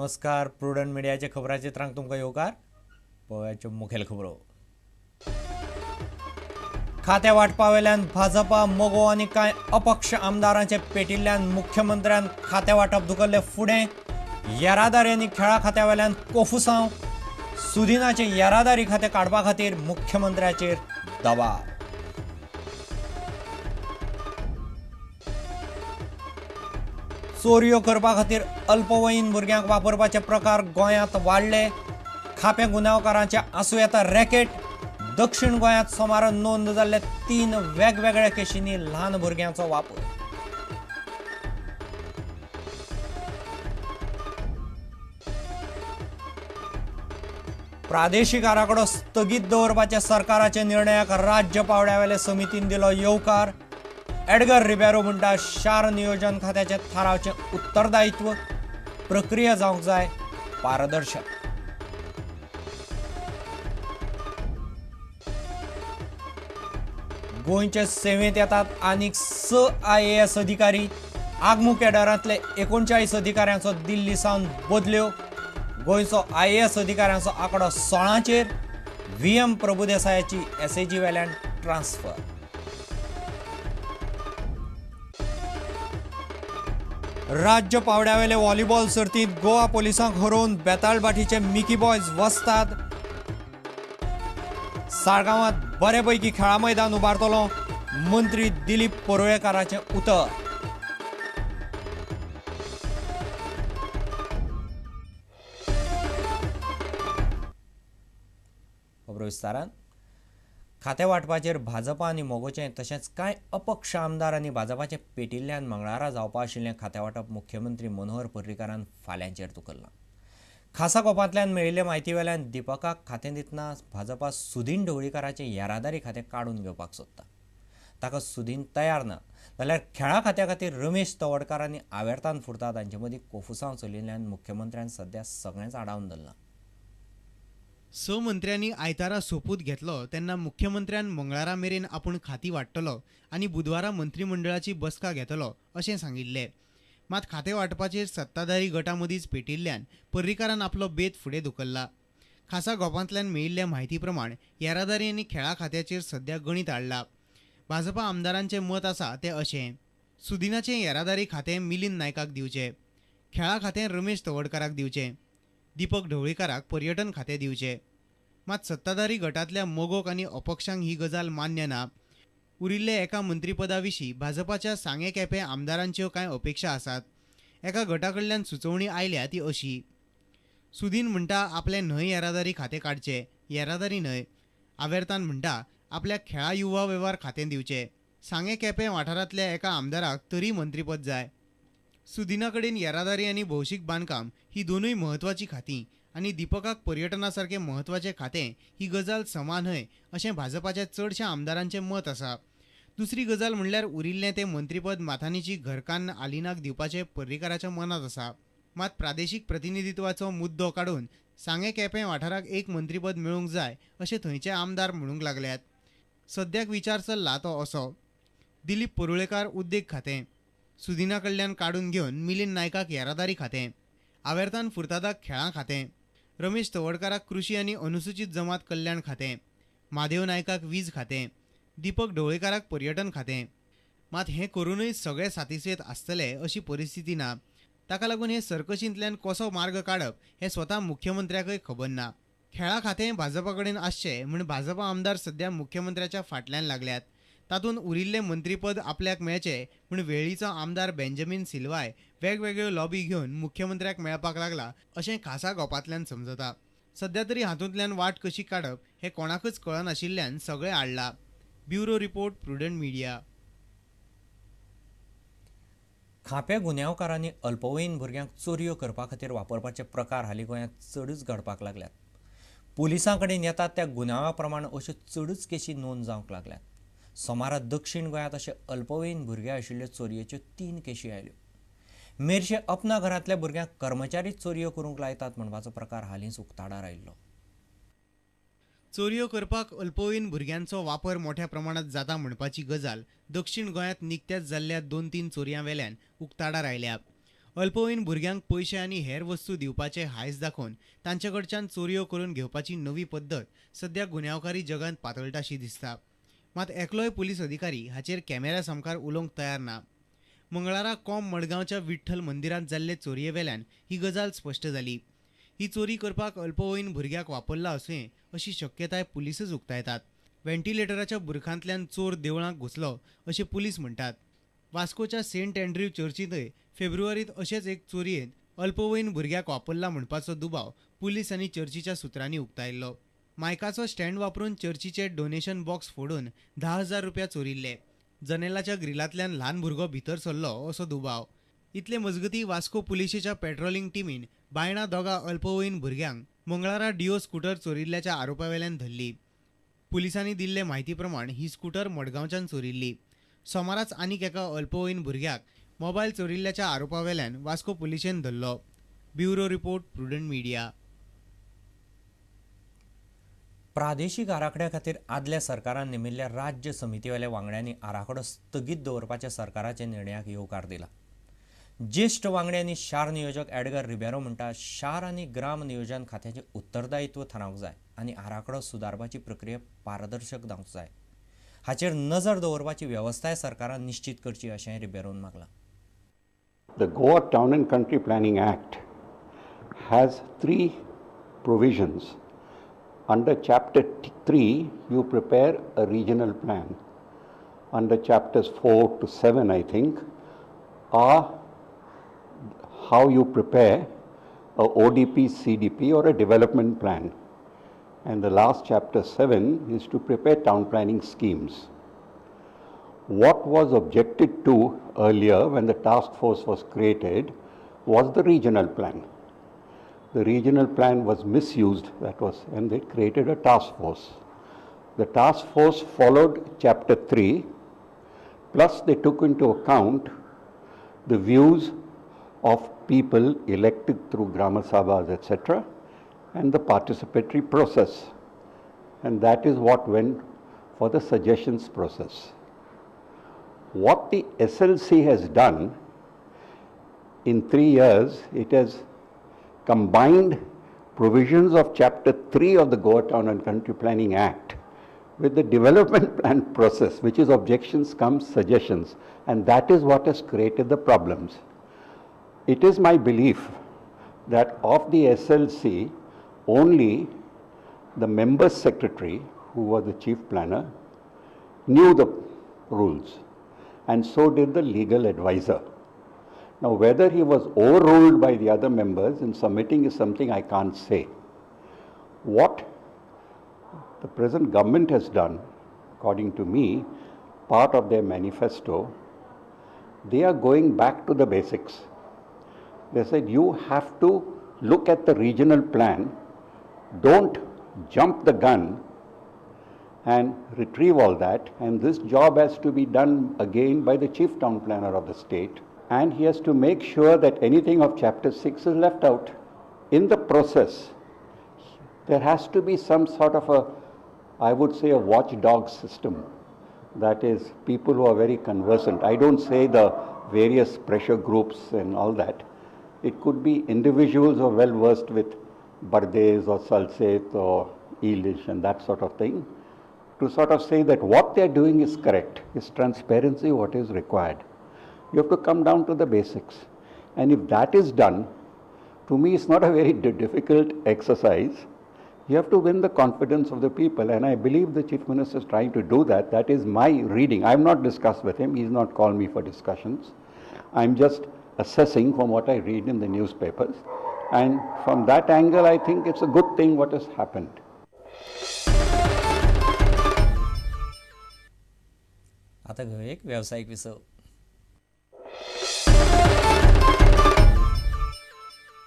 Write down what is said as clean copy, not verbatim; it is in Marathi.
नमस्कार. प्रुडंट मिडियाचे खबराचित्रांक तुमकां येवकार. पळोवयाच्यो मुखेल खबरो. खाते वाटपावेल्यान भाजपा मोगो आनी कांय अपक्ष आमदारांचे पेटिल्ल्यान मुख्यमंत्र्यान खाते वाटप धुकल्ले फुडें. येरादारी आनी खेळा खात्यावेल्यान कोफुसांव. सुदिनाचे येरादारी खातें काडपा खातीर मुख्यमंत्र्याचेर दबाव. चोरयो करपा खातीर अल्पवयीन भुरग्यांक वापरपाचे प्रकार गोंयांत वाडले. खापे गुन्यांवकारांचे आसूं येता रॅकेट. दक्षिण गोंयांत सोमार नोंद जाल्ले 3 वेगवेगळ्या केशींनी ल्हान भुरग्यांचो वापर. प्रादेशीक आराखडो स्थगीत दवरपाच्या सरकाराच्या निर्णयाक राज्य पावड्यावेले समितीन दिलो येवकार. एडगर रिबेरो म्हणटा शार नियोजन खात्याचे थारावचे उत्तरदायित्व. प्रक्रिया जावंक जाय पारदर्शक. गोंयचे सेवेंत येतात आनीक 6 IAS अधिकारी. आगमू कॅडरांतले 39 अधिकाऱ्यांचो दिल्ली सावन बदल्यो. गोंयचो IAS अधिकाऱ्यांचो आंकडो 16चेर. VM प्रभुदेसायाची SAG वेल्यान ट्रान्सफर. राज्य पावड्यावेले व्हॉलीबॉल सर्तींत गोवा पोलिसांक हरोवन बेताळबाटीचे मिकी बॉयज वस्ताद. साळगांवांत बरेपैकी खेळा मैदान उबारतलो. मंत्री दिलीप परुळेकाराचें उतर. खबरो विस्तारान. खातें वांटपाचेर भाजपा आनी मोगोचे तशेंच कांय अपक्ष आमदार आनी भाजपाचे पेटिल्ल्यान मंगळारा जावपा आशिल्लें खातें वांटप मुख्यमंत्री मनोहर पर्रीकारान फाल्यांचेर धुकल्लां. खासा कोपांतल्यान मेळिल्ले म्हायती वेल्यान दिपकाक खातें दितना भाजपा सुदीन ढवळीकाराचें येरादारी खातें काडून घेवपाक सोदता. ताका सुदीन तयार ना जाल्यार खेळा खात्या खातीर रमेश तवडकार आनी आवेर्तान फुरतात हांचे मदीं कोफुसांव चलिल्ल्यान मुख्यमंत्र्यान सध्या सगळेंच आडावन धरलां. 6 मंत्र्यांनी आयतारा सोपूत घेतलो तेन्ना मुख्यमंत्र्यान मंगळारा मेरेन आपूण खाती वाडटलो आनी बुधवारा मंत्रिमंडळाची बसका घेतलो अशें सांगिल्लें. मात खातें वांटपाचेर सत्ताधारी गटा मदींच पेटिल्ल्यान पर्रीकारान आपलो बेत फुडें धुकल्ला. खासा गोपांतल्यान मेळिल्ल्या म्हायती प्रमाण येरादारी आनी खेळा खात्याचेर सध्या गणीत हाडला. भाजपा आमदारांचें मत आसा तें अशें. सुदिनाचें येरादारी खातें मिलिंद नायकाक दिवचें. खेळा खातें रमेश तवडकाराक दिवचें. दीपक ढवळीकाराक पर्यटन खातें दिवचें. मात सत्ताधारी गटांतल्या मोगोक आनी अपक्षांक ही गजाल मान्य ना. उरिल्ले एका मंत्रीपदा विशीं भाजपाच्या सांगे केपें आमदारांच्यो कांय अपेक्षा आसात. एका गटा कडल्यान सुचोवणी आयल्या ती अशी. सुदीन म्हणटा आपलें न्हय येरादारी खातें काडचें. येरादारी न्हय. आवेर्तान म्हणटा आपल्याक खेळा युवा वेव्हार खातें दिवचें. सांगे केपें वाठारांतल्या एका आमदाराक तरी मंत्रीपद जाय. सुदिना कडेन येरादारी आनी भौशीक बांदकाम ही दोनूय म्हत्वाची खातीं आनी दीपकाक पर्यटना सारकें म्हत्वाचें खातें ही गजाल समान न्हय अशें भाजपाच्या चडशा आमदारांचें मत आसा. दुसरी गजाल म्हणल्यार उरिल्लें तें मंत्रीपद माथानीची घरकान्न आलिनाक दिवपाचें पर्रीकाराच्या मनात आसा. मात प्रादेशीक प्रतिनिधित्वाचो मुद्दो काडून सांगे केपें वाठाराक एक मंत्रीपद मेळूंक जाय अशें थंयचे आमदार म्हणूंक लागल्यात. सद्याक विचार चल्ला तो असो. दिलीप परुळेकार उद्देग खातें. सुदिना कडल्यान काडून घेवन मिलिंद नायकाक येरादारी खातें. आवेर्तान फुर्तादाक खेळां खातें. रमेश तवडकाराक कृशी आनी अनुसूचित जमात कल्याण खातें. म्हादेव नायकाक वीज खातें. दीपक ढवळीकाराक पर्यटन खातें. मात हें करूनय सगळे सातिसेत आसतले अशी परिस्थिती ना. ताका लागून हे सर्कशींतल्यान कसो मार्ग काडप हें स्वता मुख्यमंत्र्याकय खबर ना. खेळा खातें भाजपा कडेन आसचें म्हूण भाजपा आमदार सध्या मुख्यमंत्र्याच्या फाटल्यान लागल्यात. तातूंत उरिल्लें मंत्रीपद आपल्याक मेळचें म्हूण वेळीचो आमदार बेंजामीन सिल्वाय वेगवेगळ्यो लॉबी घेवन मुख्यमंत्र्याक मेळपाक लागला अशें खासा गोपांतल्यान समजता. सध्या तरी हातूंतल्यान वाट कशी काडप हें कोणाकच कळनाशिल्ल्यान सगळें आडला. Bureau report Prudent media. खापे गुन्यांवकारांनी अल्पवयीन भुरग्यांक चोरयो करपा खातीर वापरपाचे प्रकार हालीं गोंयांत चडूच घडपाक लागल्यात. पुलिसां कडेन येतात त्या गुन्यांवा प्रमाण अश्यो चडूच केशी नोंद जावंक लागल्यात. सोमारा दक्षिण गोंयांत अशे अल्पवयीन भुरगे आशिल्ल्यो चोरयेच्यो 3 केशी आयल्यो. मेरशे अपना घरांतल्या भुरग्यांक कर्मचारी चोरयो करूंक लायतात म्हणपाचो प्रकार हालींच उक्ताडार आयिल्लो. चोरयो करपाक अल्पवयीन भुरग्यांचो वापर मोठ्या प्रमाणात जाता म्हणपाची गजाल दक्षिण गोंयांत निकत्याच जाल्ल्या 2-3 चोरयां वेल्यान उक्ताडार आयल्या. अल्पवयीन भुरग्यांक पयशे आनी हेर वस्तू दिवपाचे हायस दाखोवन तांचेकडच्यान चोरयो करून घेवपाची नवी पद्दत सध्या गुन्यांवकारी जगांत पातळटाशी दिसता. मात एकलोय पुलीस अधिकारी हाचेर कॅमेरा समकार उलोवंक तयार ना. मंगळारा कॉम मडगांवच्या विठ्ठल मंदिरांत जाल्ले चोरये वेल्यान ही गजाल स्पश्ट जाली. ही चोरी करपाक अल्पवयीन भुरग्याक वापरला अशें अशी शक्यताय पुलिसच उक्तायतात. व्हेंटिलेटराच्या बुरखांतल्यान चोर देवळांत घुसलो अशें पुलीस म्हणटात. वास्कोच्या सेंट अँड्र्यू चर्चींतय फेब्रुवारींत अशेच एक चोरयेंत अल्पवयीन भुरग्याक वापरला म्हणपाचो दुबाव पुलीस आनी चर्चीच्या सुत्रांनी उक्तायल्लो. मायकाचो स्टँड वापरून चर्चीचे डोनेशन बॉक्स फोडून 10,000 रुपया चोरिल्ले. जनेलाच्या ग्रिलांतल्यान ल्हान भुरगो भितर सरलो असो दुबाव. इतले मजगतीं वास्को पुलिशेच्या पेट्रोलिंग टिमीन बायणा दोगा अल्पवयीन भुरग्यांक मंगळारा डिओ स्कूटर चोरिल्ल्याच्या आरोपावेल्यान धरली. पुलिसांनी दिल्ले म्हायती प्रमाण ही स्कूटर मडगांवच्यान चोरिल्ली. सोमाराच आनीक एका अल्पवयीन भुरग्याक मोबायल चोरिल्ल्याच्या आरोपावेल्यान वास्को पुलिशेन धरलो. Bureau report Prudent media. प्रादेशीक आराखड्या खातीर आदल्या सरकारान नेमिल्ल्या राज्य समितीवेल्या वांगड्यांनी आराखडो स्थगीत दवरपाच्या सरकाराच्या निर्णयाक येवकार दिला. ज्येश्ठ वांगडी आनी शार नियोजक एडगर रिबेरो म्हणटा, शार आनी ग्राम नियोजन खात्याचें उत्तरदायित्व थारावंक जाय आनी आराखडो सुदारपाची प्रक्रिया पारदर्शक जावंक जाय. हाचेर नजर दवरपाची वेवस्थाय सरकारान निश्चित करची अशें रिबेरोन मागलां. The Goa Town and Country Planning Act has 3 provisions. Under Chapter 3, you prepare a regional plan. Under Chapters 4 to 7, I think, are how you prepare a ODP, CDP or a development plan. And the last Chapter 7 is to prepare town planning schemes. What was objected to earlier when the task force was created was the regional plan. The regional plan was misused, and they created a task force. The task force followed Chapter 3, plus they took into account the views of people elected through Grama Sabhas, etc., and the participatory process. And that is what went for the suggestions process. What the SLC has done in 3 years, it has combined provisions of Chapter 3 of the Goa Town and Country Planning Act with the development plan process, which is objections come suggestions, and that is what has created the problems. It is my belief that of the SLC, only the member secretary, who was the chief planner, knew the rules, and so did the legal advisor. Now, whether he was overruled by the other members in submitting is something I can't say. What the present government has done, according to me, part of their manifesto, they are going back to the basics. They said you have to look at the regional plan, don't jump the gun and retrieve all that, and this job has to be done again by the chief town planner of the state. And he has to make sure that anything of Chapter 6 is left out. In the process, there has to be some sort of I would say a watchdog system. That is, people who are very conversant. I don't say the various pressure groups and all that. It could be individuals who are well versed with Bardes or Salset or Elish and that sort of thing, to sort of say that what they are doing is correct, is transparency what is required. You have to come down to the basics. And if that is done, to me it's not a very difficult exercise. You have to win the confidence of the people, and I believe the Chief Minister is trying to do that. That is my reading. I have not discussed with him. He has not called me for discussions. I am just assessing from what I read in the newspapers. And from that angle, I think it's a good thing what has happened. आता एक व्यावसायिक विसव.